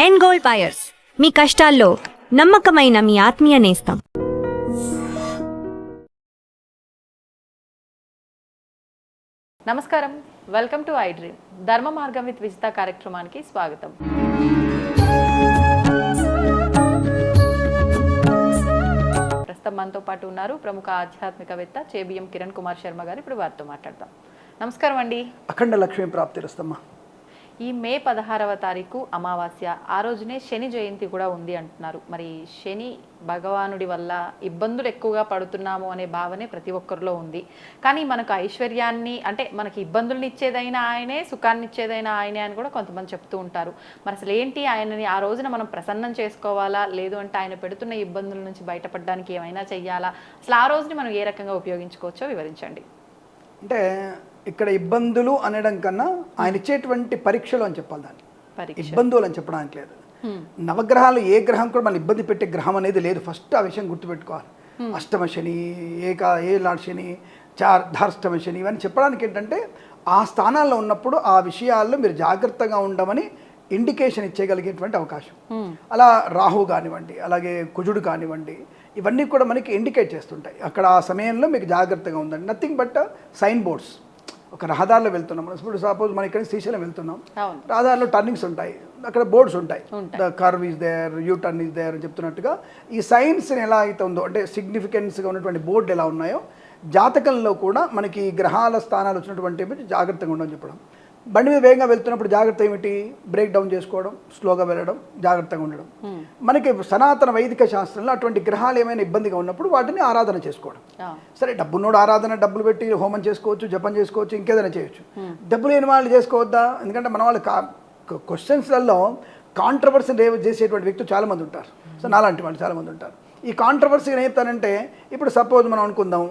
End gold buyers, మీ కష్టాల్లో నమ్మకమైన మీ ఆత్మీయ నేస్తం. నమస్కారం, వెల్కమ్ టు ఐ డ్రీమ్. ధర్మ మార్గం విత్ విజిత కార్యక్రమానికి స్వాగతం. ప్రస్తుతం మనతో పాటు ఉన్నారు ప్రముఖ ఆధ్యాత్మికవేత్త చేబిఎం కిరణ్ కుమార్ శర్మ గారు. ఇప్పుడు వారితో మాట్లాడతాం. నమస్కారం అండి. అఖండ లక్ష్మీ ప్రాప్తిరస్తమ్మా. ఈ మే 16వ తారీఖు అమావాస్య, ఆ రోజునే శని జయంతి కూడా ఉంది అంటున్నారు. మరి శని భగవానుడి వల్ల ఇబ్బందులు ఎక్కువగా పడుతున్నాము అనే భావనే ప్రతి ఒక్కరిలో ఉంది. కానీ మనకు ఐశ్వర్యాన్ని, అంటే మనకి ఇబ్బందుల్ని ఇచ్చేదైనా ఆయనే, సుఖాన్ని ఇచ్చేదైనా ఆయనే అని కూడా కొంతమంది చెప్తూ ఉంటారు. మరి అసలు ఏంటి, ఆయనని ఆ రోజున మనం ప్రసన్నం చేసుకోవాలా, లేదు అంటే ఆయన పెడుతున్న ఇబ్బందుల నుంచి బయటపడడానికి ఏమైనా చెయ్యాలా, అసలు ఆ రోజుని మనం ఏ రకంగా ఉపయోగించుకోవచ్చో వివరించండి. అంటే ఇక్కడ ఇబ్బందులు అనడం కన్నా ఆయన ఇచ్చేటువంటి పరీక్షలు అని చెప్పాలి. దాన్ని ఇబ్బందులు అని చెప్పడానికి లేదు. నవగ్రహాలు ఏ గ్రహం కూడా మన ఇబ్బంది పెట్టే గ్రహం అనేది లేదు. ఫస్ట్ ఆ విషయం గుర్తుపెట్టుకోవాలి. అష్టమ శని, ఏలాడు శని, ధార్ష్టమ శని, ఇవన్నీ చెప్పడానికి ఏంటంటే ఆ స్థానాల్లో ఉన్నప్పుడు ఆ విషయాల్లో మీరు జాగ్రత్తగా ఉండమని ఇండికేషన్ ఇచ్చేయగలిగేటువంటి అవకాశం. అలా రాహు కానివ్వండి, అలాగే కుజుడు కానివ్వండి, ఇవన్నీ కూడా మనకి ఇండికేట్ చేస్తుంటాయి. అక్కడ ఆ సమయంలో మీకు జాగ్రత్తగా ఉందండి. Nothing but sign boards. ఒక రహదారిలో వెళ్తున్నాం, ఇప్పుడు సపోజ్ మనం ఇక్కడ శ్రీశైలం వెళ్తున్నాం, రహదారిలో టర్నింగ్స్ ఉంటాయి, అక్కడ బోర్డ్స్ ఉంటాయి. The curve is there, U turn is there అని చెప్తున్నట్టుగా ఈ సైన్స్ని ఎలా అయితే ఉందో, అంటే సిగ్నిఫికెన్స్గా ఉన్నటువంటి బోర్డు ఎలా ఉన్నాయో జాతకంలో కూడా మనకి గ్రహాల స్థానాలు వచ్చినటువంటి జాగ్రత్తగా ఉండని చెప్పడం. బండి మీద వేగంగా వెళ్తున్నప్పుడు జాగ్రత్త ఏమిటి? బ్రేక్ డౌన్ చేసుకోవడం, స్లోగా వెళ్ళడం, జాగ్రత్తగా ఉండడం. మనకి సనాతన వైదిక శాస్త్రంలో అటువంటి గ్రహాలు ఏమైనా ఇబ్బందిగా ఉన్నప్పుడు వాటిని ఆరాధన చేసుకోవడం. సరే, డబ్బున్నోడు ఆరాధన, డబ్బులు పెట్టి హోమం చేసుకోవచ్చు, జపం చేసుకోవచ్చు, ఇంకేదైనా చేయొచ్చు. డబ్బు లేని వాళ్ళు చేసుకోవద్దా? ఎందుకంటే మన వాళ్ళు క్వశ్చన్స్లలో కాంట్రవర్సీ చేసేటువంటి వ్యక్తులు చాలామంది ఉంటారు. సో నాలాంటి వాళ్ళు చాలామంది ఉంటారు. ఈ కాంట్రవర్సీ ఏం చెప్తానంటే, ఇప్పుడు సపోజ్ మనం అనుకుందాం,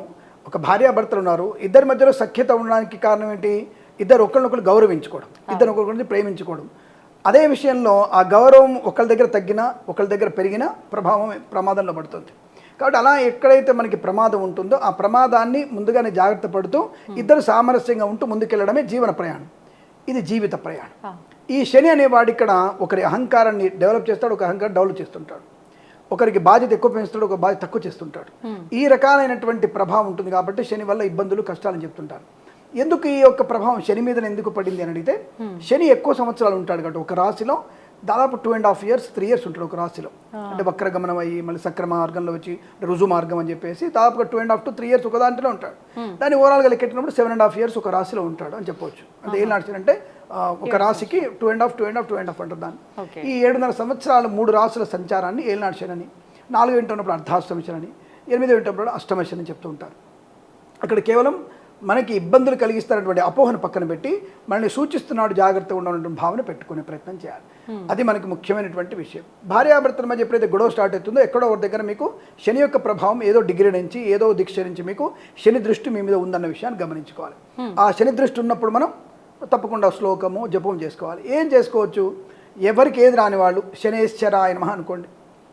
ఒక భార్యాభర్తలు ఉన్నారు, ఇద్దరి మధ్యలో సఖ్యత ఉండడానికి కారణం ఏంటి? ఇద్దరు ఒకరినొకరు గౌరవించుకోవడం, ఇద్దరు ఒకరిని ప్రేమించుకోవడం. అదే విషయంలో ఆ గౌరవం ఒకరి దగ్గర తగ్గినా, ఒకరి దగ్గర పెరిగినా ప్రభావం ప్రమాదంలో పడుతుంది. కాబట్టి అలా ఎక్కడైతే మనకి ప్రమాదం ఉంటుందో ఆ ప్రమాదాన్ని ముందుగానే జాగ్రత్త పడుతూ ఇద్దరు సామరస్యంగా ఉంటూ ముందుకెళ్ళడమే జీవన ప్రయాణం. ఇది జీవిత ప్రయాణం. ఈ శని అనేవాడు ఇక్కడ ఒకరి అహంకారాన్ని డెవలప్ చేస్తాడు, ఒక అహంకారం డెవలప్ చేస్తుంటాడు. ఒకరికి బాధ్యత ఎక్కువ పెంచుతాడు, ఒక బాధ్యత తక్కువ చేస్తుంటాడు. ఈ రకాలైనటువంటి ప్రభావం ఉంటుంది. కాబట్టి శని వల్ల ఇబ్బందులు, కష్టాలని చెప్తుంటారు. ఎందుకు ఈ యొక్క ప్రభావం శని మీద ఎందుకు పడింది అని అడిగితే, శని ఎక్కువ సంవత్సరాలు ఉంటాడు కాబట్టి ఒక రాశిలో దాదాపు 2.5 years 3 years ఉంటాడు ఒక రాశిలో. అంటే వక్రగమనం అయ్యి మళ్ళీ సక్రమ మార్గంలో వచ్చి రుజు మార్గం అని చెప్పేసి దాదాపుగా 2.5 to 3 years ఒక దాంట్లో ఉంటాడు. దాన్ని ఓవరాల్గా లెక్కెట్టినప్పుడు 7.5 years ఒక రాశిలో ఉంటాడు అని చెప్పవచ్చు. అంటే ఏం నడిచిందంటే ఒక రాశికి 2.5 అంటారు దాన్ని. ఈ 7.5 సంవత్సరాలు 3 రాశుల సంచారాన్ని ఏలినాడు శని అని, 4 ఉన్నప్పుడు అర్ధాష్టమ శని అని, 8 ఉన్నప్పుడు అష్టమ శని అని చెప్తూ ఉంటారు. అక్కడ కేవలం మనకి ఇబ్బందులు కలిగిస్తున్నటువంటి అపోహను పక్కన పెట్టి మనల్ని సూచిస్తున్నాడు, జాగ్రత్తగా ఉండాలన్నటువంటి భావన పెట్టుకునే ప్రయత్నం చేయాలి. అది మనకి ముఖ్యమైనటువంటి విషయం. భార్యాభర్తల మధ్య ఎప్పుడైతే గొడవ స్టార్ట్ అవుతుందో ఎక్కడో ఒక దగ్గర మీకు శని యొక్క ప్రభావం ఏదో డిగ్రీ నుంచి, ఏదో దీక్ష నుంచి మీకు శని దృష్టి మీ మీద ఉందన్న విషయాన్ని గమనించుకోవాలి. ఆ శని దృష్టి ఉన్నప్పుడు మనం తప్పకుండా శ్లోకము, జపం చేసుకోవాలి. ఏం చేసుకోవచ్చు? ఎవరికి ఏది రాని వాళ్ళు శనేశ్వరాయ నమః అనుకోండి,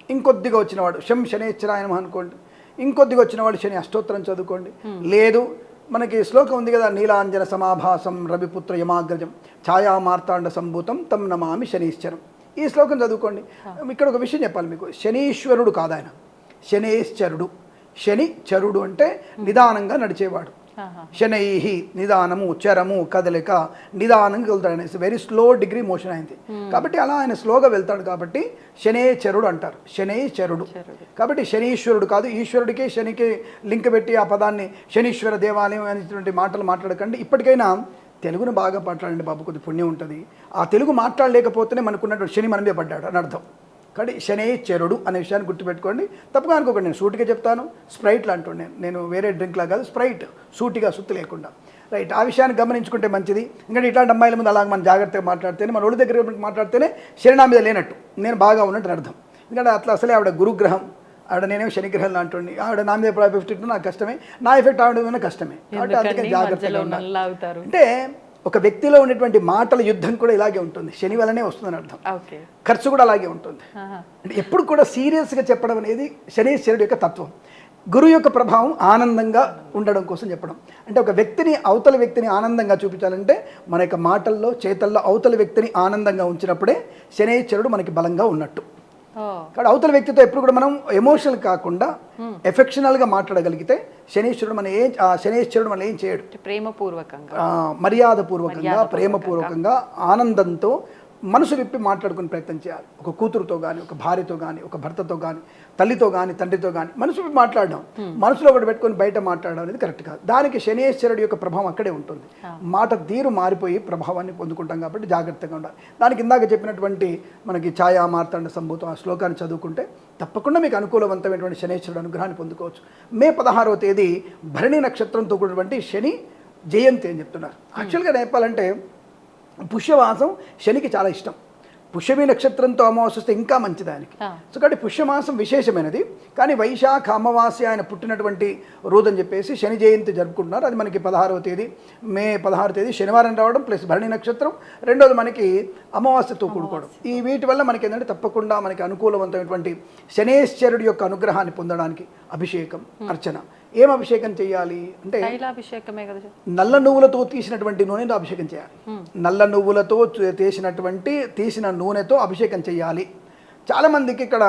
ఇంకొద్దిగా వచ్చినవాడు శనేశ్వరాయ నమః అనుకోండి, ఇంకొద్దిగా వచ్చినవాడు శని అష్టోత్తరం చదువుకోండి. లేదు, మనకి శ్లోకం ఉంది కదా, నీలాంజన సమాభాసం రవిపుత్ర యమాగ్రజం ఛాయా మార్తాండ సంభూతం తం నమామి శనీశ్వరం. ఈ శ్లోకం చదువుకోండి. ఇక్కడ ఒక విషయం చెప్పాలి మీకు, శనీశ్వరుడు కాదు ఆయన, శనేశ్వరుడు. శని చరుడు అంటే నిదానంగా నడిచేవాడు. శనైహి నిదానము, చరము కదలిక, నిదానంగా వెళ్తాడు. It's very slow degree motion అయింది. కాబట్టి అలా ఆయన స్లోగా వెళ్తాడు కాబట్టి శనేశ్వరుడు అంటారు, శనేశ్వరుడు. కాబట్టి శనీశ్వరుడు కాదు. ఈశ్వరుడికి శనికి లింక్ పెట్టి ఆ పదాన్ని శనీశ్వర దేవాలయం అనేటువంటి మాటలు మాట్లాడకండి. ఇప్పటికైనా తెలుగును బాగా మాట్లాడండి బాబు, కొద్ది పుణ్యం ఉంటుంది. ఆ తెలుగు మాట్లాడలేకపోతేనే మనకున్నటువంటి శని మన మీద పడ్డాడు అని అర్థం. కాబట్టి శనేశ్వరుడు అనే విషయాన్ని గుర్తుపెట్టుకోండి. తప్పగా అనుకోకండి, నేను సూటిగా చెప్తాను. స్ప్రైట్లు అంటుండే, నేను వేరే డ్రింక్లా కాదు, స్ప్రైట్, సూటిగా సుత్తి లేకుండా. రైట్, ఆ విషయాన్ని గమనించుకుంటే మంచిది. ఎందుకంటే ఇట్లాంటి అమ్మాయిల ముందు అలాగ మనం జాగ్రత్తగా మాట్లాడితేనే, మన ఒడి దగ్గర మాట్లాడితేనే శని నా మీద లేనట్టు, నేను బాగా ఉన్నట్టు అర్థం. ఎందుకంటే అట్లా అసలే ఆవిడ గురుగ్రహం, ఆవిడ నేనేమో శనిగ్రహం అంటుంది. ఆవిడ నా మీద ఎప్పుడు ఎఫెక్ట్ నాకు కష్టమే, నా ఎఫెక్ట్ ఆవిడ మీద కష్టమే. కాబట్టి అందుకని జాగ్రత్తగా ఉండాలి. అంటే ఒక వ్యక్తిలో ఉన్నటువంటి మాటల యుద్ధం కూడా ఇలాగే ఉంటుంది, శని వల్లనే వస్తుందని అర్థం. ఖర్చు కూడా అలాగే ఉంటుంది. అంటే ఎప్పుడు కూడా సీరియస్గా చెప్పడం అనేది శనీశ్వరుడు యొక్క తత్వం. గురువు యొక్క ప్రభావం ఆనందంగా ఉండడం కోసం చెప్పడం. అంటే ఒక వ్యక్తిని అవతల వ్యక్తిని ఆనందంగా చూపించాలంటే మన యొక్క మాటల్లో చేతల్లో అవతల వ్యక్తిని ఆనందంగా ఉంచినప్పుడే శనైశ్వరుడు మనకి బలంగా ఉన్నట్టు. కాబట్టి అవతల వ్యక్తితో ఎప్పుడు కూడా మనం ఎమోషనల్ కాకుండా ఎఫెక్షనల్గా మాట్లాడగలిగితే శనైశ్వరుడు మనం ఏం చేయడు. ప్రేమపూర్వకంగా, మర్యాదపూర్వకంగా, ప్రేమపూర్వకంగా, ఆనందంతో మనసు విప్పి మాట్లాడుకునే ప్రయత్నం చేయాలి. ఒక కూతురుతో కానీ, ఒక భార్యతో కానీ, ఒక భర్తతో కానీ, తల్లితో కానీ, తండ్రితో కానీ మనసు విప్పి మాట్లాడడం, మనసులో ఒకటి పెట్టుకొని బయట మాట్లాడడం అనేది కరెక్ట్ కాదు. దానికి శనైశ్వరుడు యొక్క ప్రభావం అక్కడే ఉంటుంది. మాట తీరు మారిపోయి ప్రభావాన్ని పొందుకుంటాం కాబట్టి జాగ్రత్తగా ఉండాలి. దానికి ఇందాక చెప్పినటువంటి మనకి ఛాయా మార్తాండ సంభూతం ఆ శ్లోకాన్ని చదువుకుంటే తప్పకుండా మీకు అనుకూలవంతమైనటువంటి శనైశ్వరుడు అనుగ్రహాన్ని పొందుకోవచ్చు. మే 16వ తేదీ భరణి నక్షత్రంతో కూడినటువంటి శని జయంతి అని చెప్తున్నారు. యాక్చువల్గా చెప్పాలంటే పుష్యమాసం శనికి చాలా ఇష్టం. పుష్యమి నక్షత్రంతో అమావాస్య వస్తే ఇంకా మంచిది ఆయనకి. సో కాబట్టి పుష్యమాసం విశేషమైనది. కానీ వైశాఖ అమావాస్య ఆయన పుట్టినటువంటి రోజు అని చెప్పేసి శని జయంతి జరుపుకుంటున్నారు. అది మనకి 16వ తేదీ, మే 16వ తేదీ శనివారం రావడం ప్లస్ భరణి నక్షత్రం, రెండోది మనకి అమావాస్యతో కూడుకోవడం. ఈ వీటి వల్ల మనకి ఏంటంటే తప్పకుండా మనకి అనుకూలవంతమైనటువంటి శనైశ్వరుడి యొక్క అనుగ్రహాన్ని పొందడానికి అభిషేకం, అర్చన. ఏం అభిషేకం చేయాలి అంటే నల్ల నువ్వులతో తీసినటువంటి నూనెతో అభిషేకం చేయాలి. నల్ల నువ్వులతో తీసిన నూనెతో అభిషేకం చేయాలి. చాలా మందికి ఇక్కడ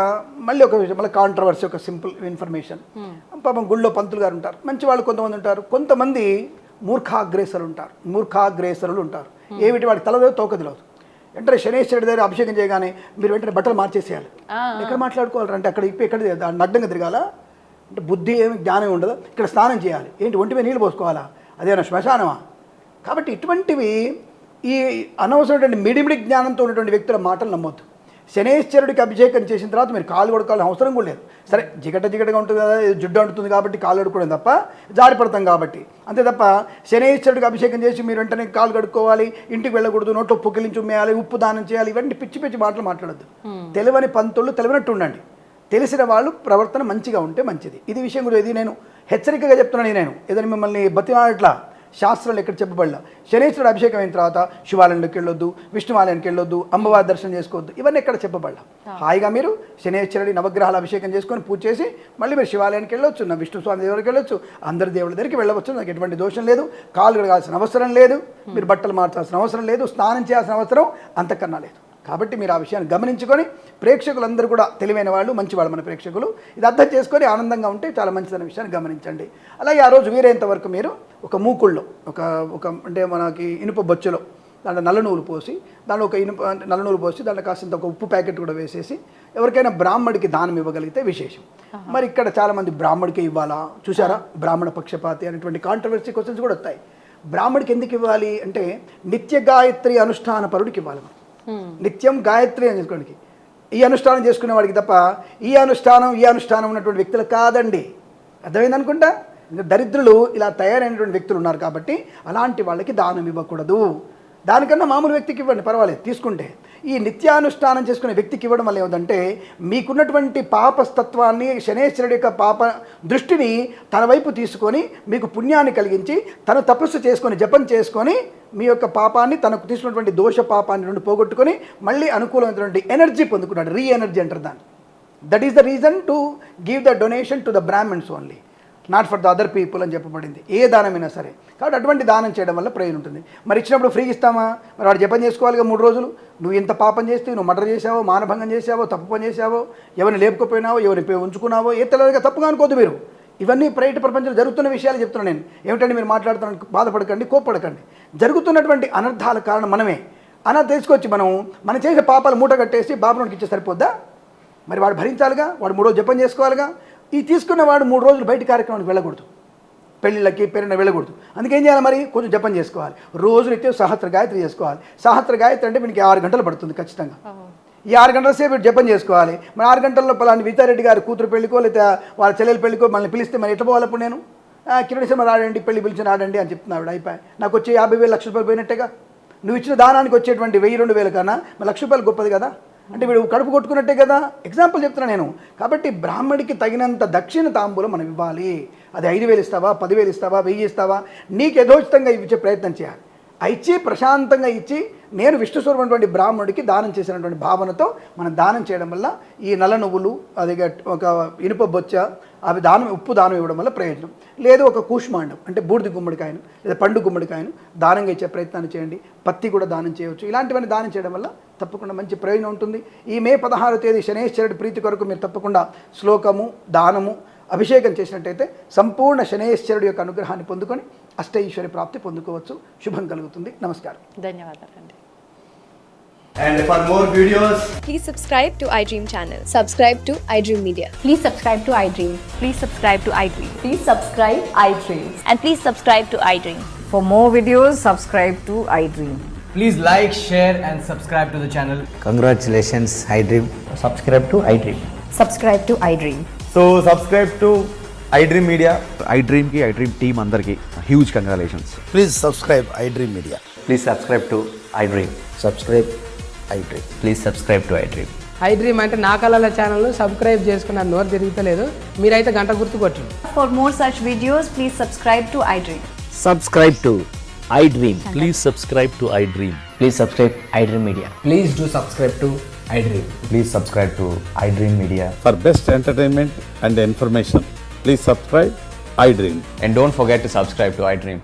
మళ్ళీ ఒక విషయం, మళ్ళీ కాంట్రవర్సీ, ఒక సింపుల్ ఇన్ఫర్మేషన్. పాపం గుళ్ళో పంతులు గారు ఉంటారు, మంచి వాళ్ళు కొంతమంది ఉంటారు. కొంతమంది మూర్ఖాగ్రేసరులు ఉంటారు. ఏమిటి వాడికి తలదో తోక తెలియదు. వెంటనే శనైశ్వరుడి దగ్గర అభిషేకం చేయగానే మీరు వెంటనే బట్టలు మార్చేసేయాలి. ఎక్కడ మాట్లాడుకోవాలంటే అక్కడ ఎక్కడ నగ్నంగా తిరగాల అంటే బుద్ధి ఏమి జ్ఞానం ఉండదు. ఇక్కడ స్నానం చేయాలి, ఏంటి ఒంటి మీద నీళ్ళు పోసుకోవాలా, అదేమైనా శ్మశానమా? కాబట్టి ఇటువంటివి ఈ అనవసరమైన మిడిమిడి జ్ఞానంతో ఉన్నటువంటి వ్యక్తుల మాటలు నమ్మొద్దు. శనైశ్వరుడికి అభిషేకం చేసిన తర్వాత మీరు కాళ్ళు కొడుకోవాలని అవసరం కూడా లేదు. సరే జిగటగా ఉంటుంది కదా, జుడ్డు అంటుంది కాబట్టి కాళ్ళు కడుక్కోవడం తప్ప, జారి పడతాం కాబట్టి అంతే తప్ప శనైశ్వరుడికి అభిషేకం చేసి మీరు వెంటనే కాళ్ళు కడుక్కోవాలి, ఇంటికి వెళ్ళకూడదు, నోట్లో పుక్కిలించి ఉమ్మేయాలి, ఉప్పు దానం చేయాలి, ఇవన్నీ పిచ్చి పిచ్చి మాటలు మాట్లాడద్దు. తెలియని పంతులు తెలియనట్టు ఉండండి. తెలిసిన వాళ్ళు ప్రవర్తన మంచిగా ఉంటే మంచిది. ఇది విషయం కూడా ఇది నేను హెచ్చరికగా చెప్తున్నాను. నేను ఏదైనా మిమ్మల్ని బతిమాలట్లా శాస్త్రాలు ఎక్కడ చెప్పబడలా. శనైశ్వరుడు అభిషేకం అయిన తర్వాత శివాలయంలోకి వెళ్ళొద్దు, విష్ణువాలయానికి వెళ్ళొద్దు, అమ్మవారి దర్శనం చేసుకోవద్దు, ఇవన్నీ ఎక్కడ చెప్పబడలా. హాయిగా మీరు శనైశ్వరుడి నవగ్రహాల అభిషేకం చేసుకొని పూజ చేసి మళ్ళీ మీరు శివాలయానికి వెళ్ళొచ్చు, నా విష్ణు స్వామి దగ్గరికి వెళ్ళొచ్చు, అందరి దేవుళ్ళ దగ్గరికి వెళ్ళవచ్చు. నాకు ఎటువంటి దోషం లేదు. కాళ్ళు కడగాల్సిన అవసరం లేదు, మీరు బట్టలు మార్చాల్సిన అవసరం లేదు, స్నానం చేయాల్సిన అవసరం అంతకన్నా లేదు. కాబట్టి మీరు ఆ విషయాన్ని గమనించుకొని ప్రేక్షకులందరూ కూడా తెలివైన వాళ్ళు, మంచివాళ్ళు మన ప్రేక్షకులు, ఇది అర్థం చేసుకొని ఆనందంగా ఉంటే చాలా మంచిదన్న విషయాన్ని గమనించండి. అలాగే ఆ రోజు వీలైనంత వరకు మీరు ఒక మూకుళ్ళలో ఒక అంటే మనకి ఇనుప బొచ్చులో దాంట్లో నల్ల నువ్వులు పోసి, దాంట్లో ఒక నల్ల నువ్వులు పోసి దాంట్లో కాసింత ఒక ఉప్పు ప్యాకెట్ కూడా వేసేసి ఎవరికైనా బ్రాహ్మడికి దానం ఇవ్వగలిగితే విశేషం. మరి ఇక్కడ చాలామంది బ్రాహ్మడికి ఇవ్వాలా, చూసారా బ్రాహ్మణ పక్షపాతి అనేటువంటి కాంట్రవర్సీ క్వశ్చన్స్ కూడా వస్తాయి. బ్రాహ్మడికి ఎందుకు ఇవ్వాలి అంటే నిత్య గాయత్రి అనుష్ఠాన పరుడికి ఇవ్వాలి. నిత్యం గాయత్రి అని చేసుకోవడానికి ఈ అనుష్ఠానం చేసుకునే వాడికి తప్ప ఈ అనుష్ఠానం ఉన్నటువంటి వ్యక్తులు కాదండి. అర్థమైంది అనుకుంటా. దరిద్రులు ఇలా తయారైనటువంటి వ్యక్తులు ఉన్నారు కాబట్టి అలాంటి వాళ్ళకి దానం ఇవ్వకూడదు. దానికన్నా మామూలు వ్యక్తికి ఇవ్వండి, పర్వాలేదు తీసుకుంటే. ఈ నిత్యానుష్ఠానం చేసుకునే వ్యక్తికి ఇవ్వడం వల్ల ఏమిటంటే మీకున్నటువంటి పాపస్తత్వాన్ని, శనైశ్వరుడి యొక్క పాప దృష్టిని తన వైపు తీసుకొని మీకు పుణ్యాన్ని కలిగించి తను తపస్సు చేసుకొని జపం చేసుకొని మీ యొక్క పాపాన్ని, తనకు తీసుకున్నటువంటి దోష పాపాన్ని నుండి పోగొట్టుకొని మళ్ళీ అనుకూలమైనటువంటి ఎనర్జీ పొందుకున్నాడు. రీ ఎనర్జీ అంటారు దాన్ని. That is the reason to give the donation to the Brahmans only, not for the other people అని చెప్పబడింది. ఏ దానమైనా సరే. కాబట్టి అటువంటి దానం చేయడం వల్ల ప్రయోజనం ఉంటుంది. మరి ఇచ్చినప్పుడు ఫ్రీ ఇస్తామా? మరి వాడు జపం చేసుకోవాలిగా 3 రోజులు. నువ్వు ఇంత పాపం చేస్తే, నువ్వు మర్డర్ చేసావో, మానభంగం చేసావో, తప్పు పని చేసావో, ఎవరిని లేపుకపోయినావో, ఎవరిని ఉంచుకున్నావో, ఏ తెల్లగా తప్పుగా అనుకోద్దు మీరు. ఇవన్నీ బయట ప్రపంచంలో జరుగుతున్న విషయాలు చెప్తున్నాను నేను. ఏమిటంటే మీరు మాట్లాడుతున్న బాధపడకండి, కోప్పడకండి. జరుగుతున్నటువంటి అనర్థాల కారణం మనమే. అలా తెలుసుకొచ్చి మనం చేసే పాపాలు మూట కట్టేసి బాబునికి ఇచ్చే సరిపోద్దా? మరి వాడు భరించాలిగా, వాడు 3 రోజులు జపం చేసుకోవాలిగా. ఈ తీసుకున్నవాడు 3 రోజులు బయట కార్యక్రమానికి వెళ్ళకూడదు, పెళ్ళిళ్ళకి పేరున వెళ్ళకూడదు. అందుకేం చేయాలి? మరి కొంచెం జపం చేసుకోవాలి. రోజు నిత్యం సహస్ర గాయత్రి చేసుకోవాలి. సహస్ర గాయత్రి అంటే మీకు 6 గంటలు పడుతుంది ఖచ్చితంగా. ఈ 6 గంటల సేపు జపం చేసుకోవాలి. మరి 6 గంటల్లో పలాని వితారెడ్డి గారి కూతురు పెళ్ళికో లేదా వాళ్ళ చెల్లెల పెళ్ళికో మనల్ని పిలిస్తే మరి ఎట్లా పోవాలి? అప్పుడు నేను కిరణ్ సినిమా రాడండి, పెళ్లి పిలిచిన రాడండి అని చెప్తున్నాడు. అయిపోయి నాకు వచ్చే 50,000 లక్ష రూపాయలు పోయినట్టేగా. నువ్వు ఇచ్చిన దానానికి వచ్చేటువంటి 1,000-2,000 కన్నా మరి ₹1,00,000 గొప్పది కదా. అంటే వీడు కడుపు కొట్టుకున్నట్టే కదా. ఎగ్జాంపుల్ చెప్తున్నా నేను. కాబట్టి బ్రాహ్మడికి తగినంత దక్షిణ తాంబూలం మనం ఇవ్వాలి. అది 5,000 ఇస్తావా, 10,000 ఇస్తావా, 1,000 ఇస్తావా, నీకు యథోచితంగా ఇచ్చే ప్రయత్నం చేయాలి. ఇచ్చి ప్రశాంతంగా ఇచ్చి నేను విష్ణు స్వరూపమైనటువంటి బ్రాహ్మణుడికి దానం చేసినటువంటి భావనతో మనం దానం చేయడం వల్ల ఈ నల్ల నువ్వులు అది ఒక ఇనుప బొచ్చ అవి దానం ఉప్పు దానం ఇవ్వడం వల్ల ప్రయోజనం. లేదు ఒక కూష్మాండం అంటే బూడిద గుమ్మడికాయను లేదా పండు గుమ్మడికాయను దానంగా ఇచ్చే ప్రయత్నాన్ని చేయండి. పత్తి కూడా దానం చేయవచ్చు. ఇలాంటివన్నీ దానం చేయడం వల్ల తప్పకుండా మంచి ప్రయోజనం ఉంటుంది. ఈ మే 16వ తేదీ శనేశ్వరుడి ప్రీతి కొరకు మీరు తప్పకుండా శ్లోకము, దానము, అభిషేకం చేసినట్టయితే సంపూర్ణ శనేశ్వరుడి యొక్క అనుగ్రహాన్ని పొందుకొని అష్టైశ్వర్య ప్రాప్తి పొందుకోవచ్చు. శుభం కలుగుతుంది. నమస్కారం. ధన్యవాదాలండి. And for more videos, Please subscribe to iDream channel. Subscribe to iDream Media. Please subscribe to iDream. Please subscribe to iDream. Please subscribe iDream. And please subscribe to iDream. For more videos, subscribe to iDream. please like, share and subscribe to the channel. Congratulations, iDream. Subscribe to iDream. Subscribe to iDream. So subscribe to iDream Media. iDream ki iDream team andarki huge congratulations. Please subscribe iDream Media. Please subscribe to iDream. Subscribe iDream. Please subscribe to iDream. iDream అంటే నా కళల channel subscribe చేసుకున్న నోరు తిరుగుతలేదు. మీరైతే గంట గుర్తు కొట్టండి. For more such videos, please subscribe to iDream. Subscribe to iDream. Please subscribe to iDream. Please subscribe iDream Media. Please do subscribe to iDream. Please subscribe to iDream Media. For best entertainment and information, please subscribe iDream. And don't forget to subscribe to iDream.